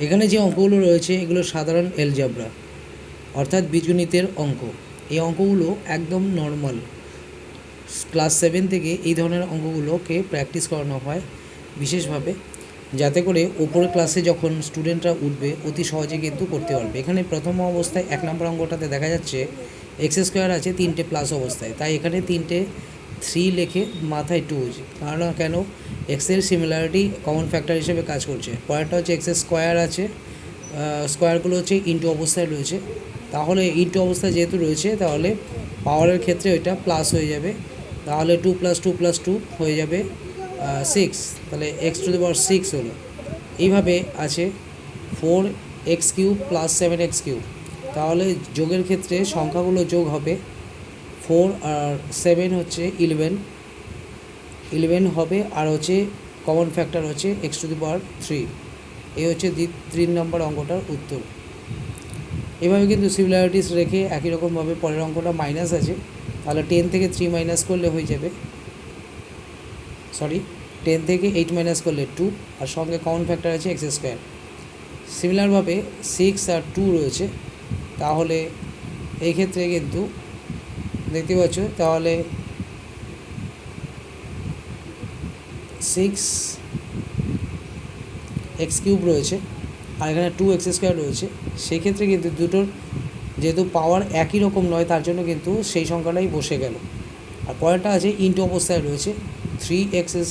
এখানে যে অঙ্কগুলো রয়েছে এগুলো সাধারণ এলজেব্রা অর্থাৎ বীজগণিতের অঙ্ক। এই অঙ্কগুলো একদম নর্মাল। ক্লাস 7 থেকে এই ধরনের অঙ্কগুলোকে প্র্যাকটিস করানো হয় বিশেষভাবে, যাতে করে ওপরের ক্লাসে যখন স্টুডেন্টরা উঠবে অতি সহজে কিন্তু করতে পারবে। এখানে প্রথম অবস্থায় 1 নম্বর অঙ্কটাতে দেখা যাচ্ছে এক্স স্কোয়ার আছে 3টে প্লাস অবস্থায়, তাই এখানে 3টে 3 লিখে মাথায় 2 কারণ কেন এক্সের সিমিলারিটি কমন ফ্যাক্টর হিসেবে কাজ করছে। পরেরটা হচ্ছে এক্স স্কোয়ার আছে, স্কোয়ারগুলো হচ্ছে ইনটু অবস্থায় রয়েছে, তাহলে ইনটু অবস্থায় যেহেতু রয়েছে তাহলে পাওয়ারের ক্ষেত্রে ওইটা প্লাস হয়ে যাবে, তাহলে 2 + 2 + 2 হয়ে যাবে 6, তাহলে x⁴ হলো। এইভাবে আছে 4x³ + 7x³, তাহলে যোগের ক্ষেত্রে সংখ্যাগুলো যোগ হবে 4 আর 7 হচ্ছে 11 হবে, আর হচ্ছে কমন ফ্যাক্টর হচ্ছে x⁴। এই হচ্ছে 3 নম্বর অঙ্কটার উত্তর। এভাবে কিন্তু সিমিলারিটিস রেখে একই রকমভাবে পরের অঙ্কটা মাইনাস আছে, তাহলে 10 থেকে 3 মাইনাস করলে হয়ে যাবে 10 থেকে 8 মাইনাস করলে 2, আর সঙ্গে কমন ফ্যাক্টর আছে x²। সিমিলারভাবে 6 আর 2 রয়েছে, তাহলে এই ক্ষেত্রে কিন্তু দেখতে পাচ্ছ তাহলে 6x³ রয়েছে আর এখানে 2x² রয়েছে। সেক্ষেত্রে কিন্তু দুটোর যেহেতু পাওয়ার একই রকম নয় তার জন্য কিন্তু সেই সংখ্যাটাই বসে গেল। আর পরেরটা আছে ইনটু অবস্থায় রয়েছে 3x⁴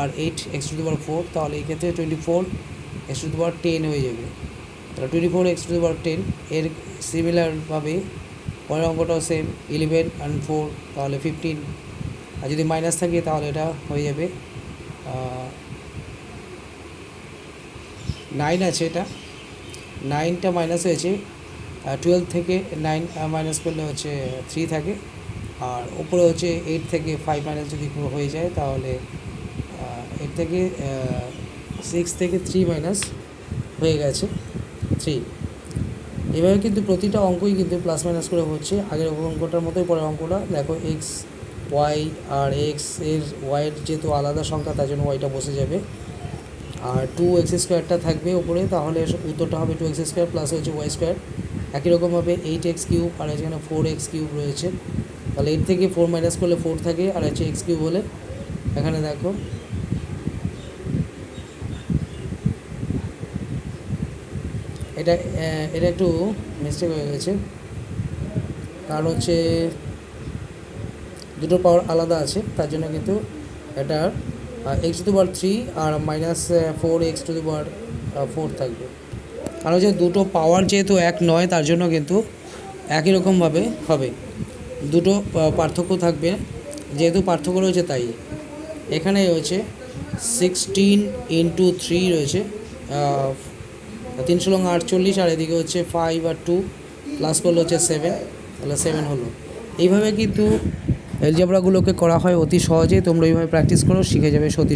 আর 8x⁴, তাহলে এই ক্ষেত্রে 24x⁻10 হয়ে যাবে। তাহলে 24x⁻10 এর সিমিলারভাবে পরের অঙ্কটাও সেম 11 আর 4, তাহলে 15, আর যদি মাইনাস থাকে তাহলে এটা হয়ে যাবে 9 আছে, এটা 9টা মাইনাস হয়েছে, 12 থেকে 9 মাইনাস করলে হচ্ছে 3 থাকে, আর ওপরে হচ্ছে 8 থেকে 5 মাইনাস যদি হয়ে যায় তাহলে 8 থেকে 6 থেকে 3 মাইনাস হয়ে গেছে 3। এভাবে কিন্তু প্রতিটা অঙ্কই কিন্তু প্লাস মাইনাস করে হচ্ছে। আগের অঙ্কটার মতোই পরের অঙ্কটা দেখো এক্স ওয়াই, আর এক্স এর ওয়াইয়ের যেহেতু আলাদা সংখ্যা তার জন্য ওয়াইটা বসে যাবে, আর 2x² থাকবে ওপরে, তাহলে উত্তরটা হবে 2x² প্লাস হচ্ছে y²। একই রকমভাবে 8x³ আর এখানে 4x³ রয়েছে, তাহলে 8 থেকে 4 মাইনাস করলে 4 থাকে, আর হচ্ছে x³ হলে এখানে দেখো এটা একটু মিস্টেক হয়ে গেছে, কারণ হচ্ছে দুটো পাওয়ার আলাদা আছে তার জন্য কিন্তু এটা x⁴ আর -4x⁴ থাকবে। কারণ হচ্ছে দুটো পাওয়ার যেহেতু এক নয় তার জন্য কিন্তু একই রকমভাবে হবে, দুটো পার্থক্য থাকবে, যেহেতু পার্থক্য রয়েছে তাই। এখানে রয়েছে 16 × 3 রয়েছে 348, আর এদিকে হচ্ছে 5 আর 2 প্লাস করলে হচ্ছে 7, তাহলে 7 হলো। এইভাবে কিন্তু এলজেব্রাগুলোকে করা হয় অতি সহজে। তোমরা এইভাবে প্র্যাকটিস করো, শিখে যাবে সত্যি।